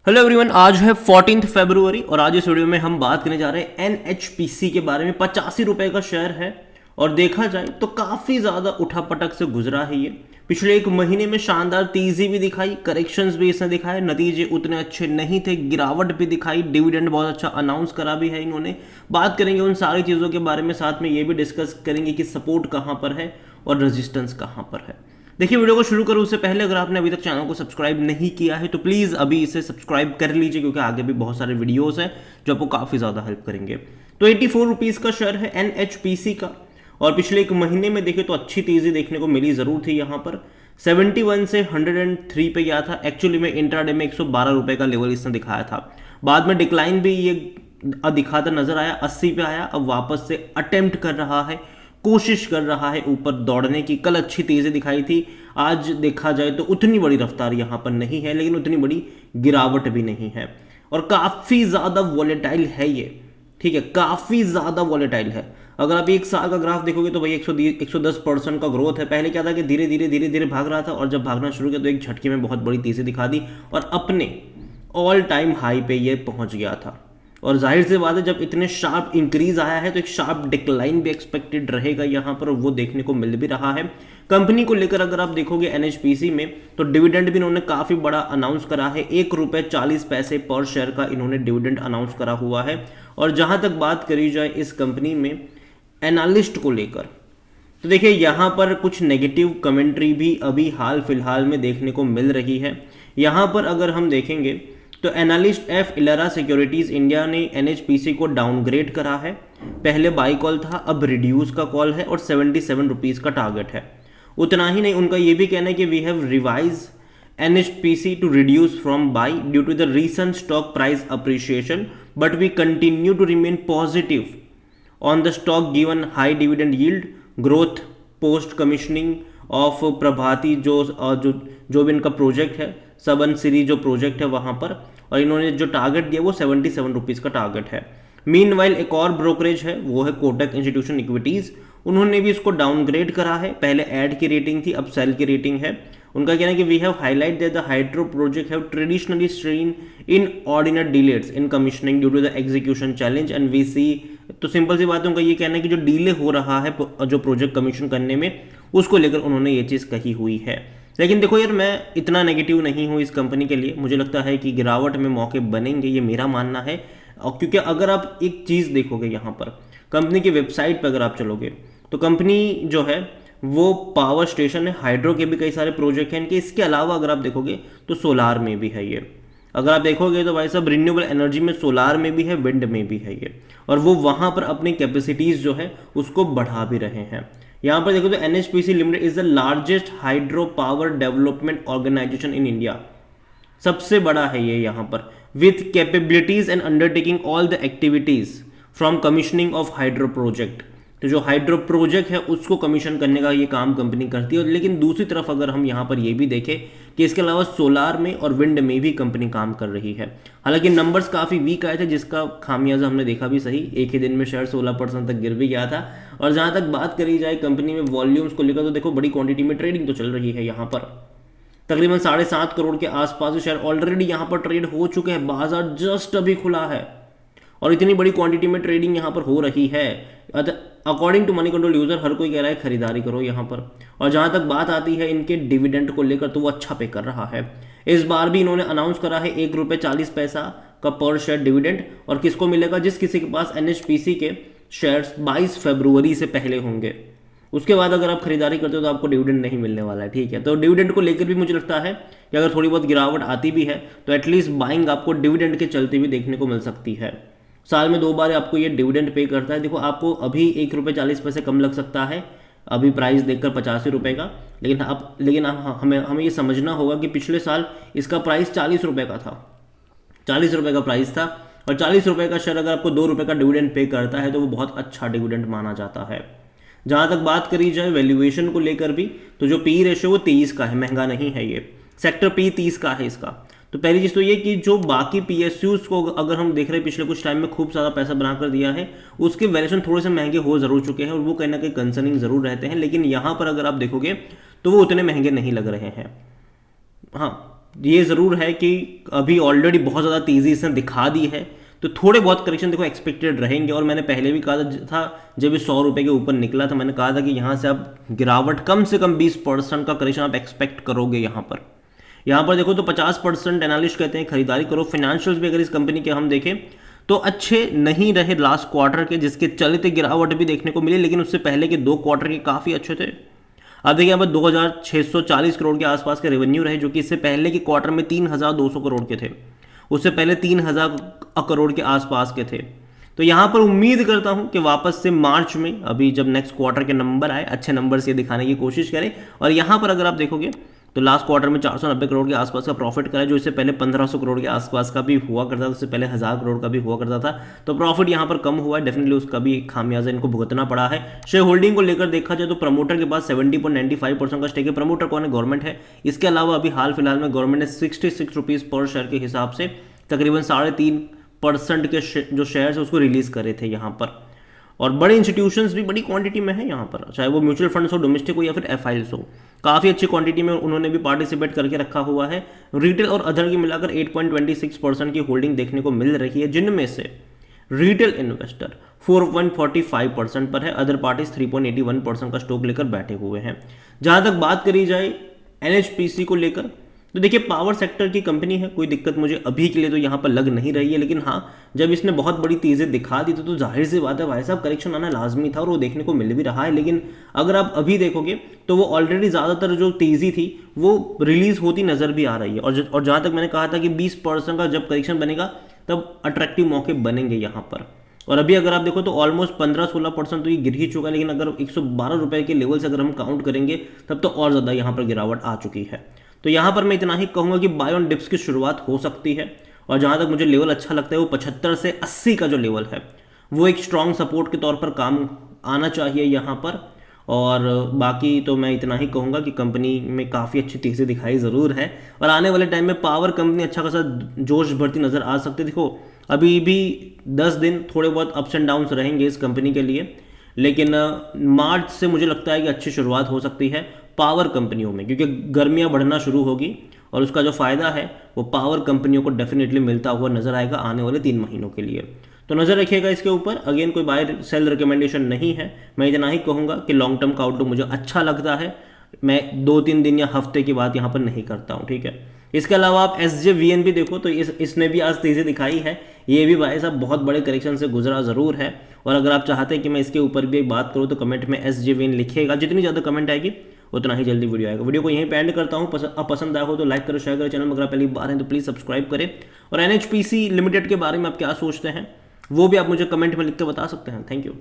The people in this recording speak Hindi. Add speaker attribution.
Speaker 1: हेलो एवरीवन, आज है 14 फरवरी और आज इस वीडियो में हम बात करने जा रहे हैं एनएचपीसी के बारे में। 85 रुपए का शेयर है और देखा जाए तो काफ़ी ज़्यादा उठापटक से गुजरा है ये। पिछले एक महीने में शानदार तेज़ी भी दिखाई, करेक्शंस भी इसने दिखाए, नतीजे उतने अच्छे नहीं थे, गिरावट भी दिखाई, डिविडेंड बहुत अच्छा अनाउंस करा भी है इन्होंने। बात करेंगे उन सारी चीज़ों के बारे में, साथ में ये भी डिस्कस करेंगे कि सपोर्ट कहाँ पर है और रेजिस्टेंस कहाँ पर है। देखिए, वीडियो को शुरू करूँ उससे पहले अगर आपने अभी तक चैनल को सब्सक्राइब नहीं किया है तो प्लीज़ अभी इसे सब्सक्राइब कर लीजिए, क्योंकि आगे भी बहुत सारे वीडियोस हैं जो आपको काफ़ी ज़्यादा हेल्प करेंगे। तो 84 रुपीज़ का शेयर है एनएचपीसी का और पिछले एक महीने में देखें तो अच्छी तेज़ी देखने को मिली ज़रूर थी। यहाँ पर 71 से 103 पे गया था। एक्चुअली में इंट्राडे में 112 रुपये का लेवल इसने दिखाया था। बाद में डिक्लाइन भी ये दिखाता नजर आया, 80 पे आया। अब वापस से अटेम्प्ट कर रहा है, कोशिश कर रहा है ऊपर दौड़ने की। कल अच्छी तेजी दिखाई थी, आज देखा जाए तो उतनी बड़ी रफ्तार यहां पर नहीं है, लेकिन उतनी बड़ी गिरावट भी नहीं है और काफ़ी ज़्यादा वॉलेटाइल है ये। ठीक है, काफ़ी ज़्यादा वॉलेटाइल है। अगर आप एक साल का ग्राफ देखोगे तो भाई 110% का ग्रोथ है। पहले क्या था कि धीरे धीरे धीरे धीरे भाग रहा था और जब भागना शुरू किया तो एक झटके में बहुत बड़ी तेज़ी दिखा दी और अपने ऑल टाइम हाई पे ये पहुंच गया था। और जाहिर सी बात है, जब इतने शार्प इंक्रीज आया है तो एक शार्प डिक्लाइन भी एक्सपेक्टेड रहेगा यहाँ पर, वो देखने को मिल भी रहा है। कंपनी को लेकर अगर आप देखोगे एनएचपीसी में तो डिविडेंड भी इन्होंने काफ़ी बड़ा अनाउंस करा है। 1 रुपये 40 पैसे पर शेयर का इन्होंने डिविडेंड अनाउंस करा हुआ है। और जहाँ तक बात करी जाए इस कंपनी में एनालिस्ट को लेकर, तो देखिए यहाँ पर कुछ नेगेटिव कमेंट्री भी अभी हाल फिलहाल में देखने को मिल रही है। यहाँ पर अगर हम देखेंगे तो एनालिस्ट एफ इलेरा सिक्योरिटीज इंडिया ने एनएचपीसी को डाउनग्रेड करा है। पहले बाई कॉल था, अब रिड्यूस का कॉल है और 77 रुपीज़ का टारगेट है। उतना ही नहीं, उनका ये भी कहना है कि we have revise NHPC to reduce from by due to the recent stock price appreciation, but we continue to remain positive on the stock given high dividend yield growth post commissioning of Parbati, जो भी इनका प्रोजेक्ट है, सबन सीरीज जो प्रोजेक्ट है वहाँ पर। और इन्होंने जो टारगेट दिया वो 77 रुपीज़ का टारगेट है। मीनवाइल एक और ब्रोकरेज है, वो है कोटक इंस्टीट्यूशन इक्विटीज़। उन्होंने भी इसको डाउनग्रेड करा है। पहले ऐड की रेटिंग थी, अब सेल की रेटिंग है। उनका कहना है कि we have highlight that the hydro project have traditionally seen in ordinary delays in commissioning due to the execution challenge and we see. तो सिंपल सी बात है, उनका ये कहना है कि जो डिले हो रहा है जो प्रोजेक्ट कमीशन करने में, उसको लेकर उन्होंने ये चीज़ कही हुई है। लेकिन देखो यार, मैं इतना नेगेटिव नहीं हूँ इस कंपनी के लिए। मुझे लगता है कि गिरावट में मौके बनेंगे, ये मेरा मानना है। और क्योंकि अगर आप एक चीज़ देखोगे यहाँ पर कंपनी की वेबसाइट पर अगर आप चलोगे तो कंपनी जो है वो पावर स्टेशन है, हाइड्रो के भी कई सारे प्रोजेक्ट हैं इनके। इसके अलावा अगर आप देखोगे तो सोलार में भी है ये। अगर आप देखोगे तो भाई साहब रिन्यूएबल एनर्जी में सोलार में भी है, विंड में भी है ये। और वो वहाँ पर अपनी कैपेसिटीज़ जो है उसको बढ़ा भी रहे हैं। यहाँ पर देखो तो NHPC limited is the largest hydro power development organization in India. सबसे बड़ा है ये यहाँ पर, with capabilities and undertaking all the activities from commissioning of hydro project. तो जो हाइड्रो प्रोजेक्ट है उसको कमीशन करने का ये काम कंपनी करती है। लेकिन दूसरी तरफ अगर हम यहाँ पर ये भी देखें कि इसके अलावा सोलार में और विंड में भी कंपनी काम कर रही है। हालांकि नंबर्स काफ़ी वीक आए थे, जिसका खामियाजा हमने देखा भी सही। एक ही दिन में शेयर 16% तक गिर भी गया था। और जहाँ तक बात करी जाए कंपनी में वॉल्यूम्स को लेकर, तो देखो बड़ी क्वांटिटी में ट्रेडिंग तो चल रही है यहाँ पर। तकरीबन 7.5 करोड़ के आसपास शेयर ऑलरेडी यहाँ पर ट्रेड हो चुके हैं। बाजार जस्ट अभी खुला है और इतनी बड़ी क्वांटिटी में ट्रेडिंग यहाँ पर हो रही है। According to Moneycontrol user हर कोई कह रहा है खरीदारी करो यहाँ पर। और जहाँ तक बात आती है इनके डिविडेंड को लेकर, तो वो अच्छा पे कर रहा है। इस बार भी इन्होंने अनाउंस करा है 1 रुपये 40 पैसा का पर शेयर डिविडेंड। और किसको मिलेगा? जिस किसी के पास एनएचपीसी के शेयर्स 22 फरवरी से पहले होंगे। उसके बाद अगर आप खरीदारी करते हो तो आपको डिविडेंड नहीं मिलने वाला है। ठीक है, तो डिविडेंड को लेकर भी मुझे लगता है कि अगर थोड़ी बहुत गिरावट आती भी है तो एटलीस्ट बाइंग आपको डिविडेंड के चलते भी देखने को मिल सकती है। साल में 2 बार आपको ये डिविडेंड पे करता है। देखो, आपको अभी 1 रुपये 40 पैसे कम लग सकता है अभी प्राइस देखकर 85 रुपये का। लेकिन हमें ये समझना होगा कि पिछले साल इसका प्राइस 40 रुपये का था। 40 रुपये का प्राइस था और 40 रुपये का शेयर अगर आपको 2 रुपये का डिविडेंड पे करता है तो वो बहुत अच्छा डिविडेंड माना जाता है। जहाँ तक बात करी जाए वैल्यूएशन को लेकर भी, तो जो पी रेशियो वो 23 का है, महंगा नहीं है ये। सेक्टर पी 30 का है इसका। तो पहली चीज़ तो ये कि जो बाकी पीएसयूज को अगर हम देख रहे हैं पिछले कुछ टाइम में खूब सारा पैसा बनाकर दिया है, उसके वैल्यूएशन थोड़े से महंगे हो जरूर चुके हैं और वो कहीं ना कहीं कंसर्निंग जरूर रहते हैं। लेकिन यहाँ पर अगर आप देखोगे तो वो उतने महंगे नहीं लग रहे हैं। हाँ, ये ज़रूर है कि अभी ऑलरेडी बहुत ज़्यादा तेज़ी इसने दिखा दी है, तो थोड़े बहुत करेक्शन देखो एक्सपेक्टेड रहेंगे। और मैंने पहले भी कहा था जब ये 100 रुपये के ऊपर निकला था, मैंने कहा था कि यहाँ से आप गिरावट कम से कम 20% का करेक्शन आप एक्सपेक्ट करोगे। यहाँ पर देखो तो 50% एनालिस्ट कहते हैं खरीदारी करो। फाइनेंशियल्स भी अगर इस कंपनी के हम देखें तो अच्छे नहीं रहे लास्ट क्वार्टर के, जिसके चलते गिरावट भी देखने को मिली, लेकिन उससे पहले के 2 क्वार्टर के काफ़ी अच्छे थे। अब देखिए यहाँ पर 2640 करोड़ के आसपास के रेवेन्यू रहे, जो कि इससे पहले के क्वार्टर में 3200 करोड़ के थे, उससे पहले 3000 करोड़ के आसपास के थे। तो यहाँ पर उम्मीद करता हूँ कि वापस से मार्च में, अभी जब नेक्स्ट क्वार्टर के नंबर आए, अच्छे नंबर से दिखाने की कोशिश करें। और यहाँ पर अगर आप देखोगे तो लास्ट क्वार्टर में 490 करोड़ के आसपास का प्रॉफिट करा, जो इससे पहले 1500 करोड़ के आसपास का भी हुआ करता था, उससे पहले 1000 करोड़ का भी हुआ करता था। तो प्रॉफिट यहाँ पर कम हुआ है, डेफिनेटली उसका भी खामियाजा इनको भुगतना पड़ा है। शेयर होल्डिंग को लेकर देखा जाए तो प्रमोटर के पास 70.95% का स्टेक है। प्रमोटर कौन है? गवर्नमेंट है। इसके अलावा अभी हाल फिलहाल में गवर्नमेंट ने 66 रुपीज़ पर शेयर के हिसाब से तकरीबन 3.5% के जो शेयर है उसको रिलीज करे थे यहाँ पर। और बड़े इंस्टीट्यूशंस भी बड़ी क्वांटिटी में है यहाँ पर, चाहे वो म्यूचुअल फंड्स हो, डोमेस्टिक हो या फिर एफआईएल्स हो, काफ़ी अच्छी क्वांटिटी में उन्होंने भी पार्टिसिपेट करके रखा हुआ है। रिटेल और अदर की मिलाकर 8.26% की होल्डिंग देखने को मिल रही है, जिनमें से रिटेल इन्वेस्टर 4.45% पर है, अदर पार्टीज 3.81% का स्टॉक लेकर बैठे हुए हैं। जहाँ तक बात करी जाए एनएचपीसी को लेकर, तो देखिए पावर सेक्टर की कंपनी है, कोई दिक्कत मुझे अभी के लिए तो यहाँ पर लग नहीं रही है। लेकिन हाँ, जब इसने बहुत बड़ी तेज़ी दिखा दी तो जाहिर सी बात है भाई साहब, करेक्शन आना लाजमी था और वो देखने को मिल भी रहा है। लेकिन अगर आप अभी देखोगे तो वो ऑलरेडी ज़्यादातर जो तेज़ी थी वो रिलीज होती नज़र भी आ रही है। और जहाँ तक मैंने कहा था कि 20% का जब करेक्शन बनेगा तब अट्रैक्टिव मौके बनेंगे यहाँ पर। और अभी अगर आप देखो तो ऑलमोस्ट 15-16% तो ये गिर ही चुका है। लेकिन अगर 112 रुपये के लेवल से अगर हम काउंट करेंगे तब तो और ज़्यादा यहाँ पर गिरावट आ चुकी है। तो यहाँ पर मैं इतना ही कहूँगा कि बाय ऑन डिप्स की शुरुआत हो सकती है। और जहाँ तक मुझे लेवल अच्छा लगता है वो 75 से 80 का जो लेवल है वो एक स्ट्रॉन्ग सपोर्ट के तौर पर काम आना चाहिए यहाँ पर। और बाकी तो मैं इतना ही कहूँगा कि कंपनी में काफ़ी अच्छी तेज़ी दिखाई ज़रूर है और आने वाले टाइम में पावर कंपनी अच्छा खासा जोश भरती नज़र आ सकती है। देखो अभी भी 10 दिन थोड़े बहुत अप्स एंड डाउन्स रहेंगे इस कंपनी के लिए, लेकिन मार्च से मुझे लगता है कि अच्छी शुरुआत हो सकती है पावर कंपनियों में, क्योंकि गर्मियाँ बढ़ना शुरू होगी और उसका जो फ़ायदा है वो पावर कंपनियों को डेफिनेटली मिलता हुआ नजर आएगा आने वाले 3 महीनों के लिए। तो नज़र रखिएगा इसके ऊपर। अगेन कोई बाय सेल रिकमेंडेशन नहीं है, मैं इतना ही कहूँगा कि लॉन्ग टर्म का आउटलुक मुझे अच्छा लगता है। मैं 2-3 दिन या हफ्ते की बात यहाँ पर नहीं करता हूँ, ठीक है। इसके अलावा आप SJVN भी देखो तो इसने भी आज तेज़ी दिखाई है। ये भी भाई साहब बहुत बड़े करेक्शन से गुजरा ज़रूर है। और अगर आप चाहते हैं कि मैं इसके ऊपर भी एक बात करूँ तो कमेंट में SJVN लिखिएगा, जितनी ज़्यादा कमेंट आएगी उतना ही जल्दी वीडियो आएगा। वीडियो को यहीं पे एंड करता हूँ। अब पसंद आया हो तो लाइक करो, शेयर करो, चैनल में अगर पहली बार हैं तो प्लीज़ सब्सक्राइब करें। और NHPC लिमिटेड के बारे में आप क्या सोचते हैं वो भी आप मुझे कमेंट में लिख के बता सकते हैं। Thank you.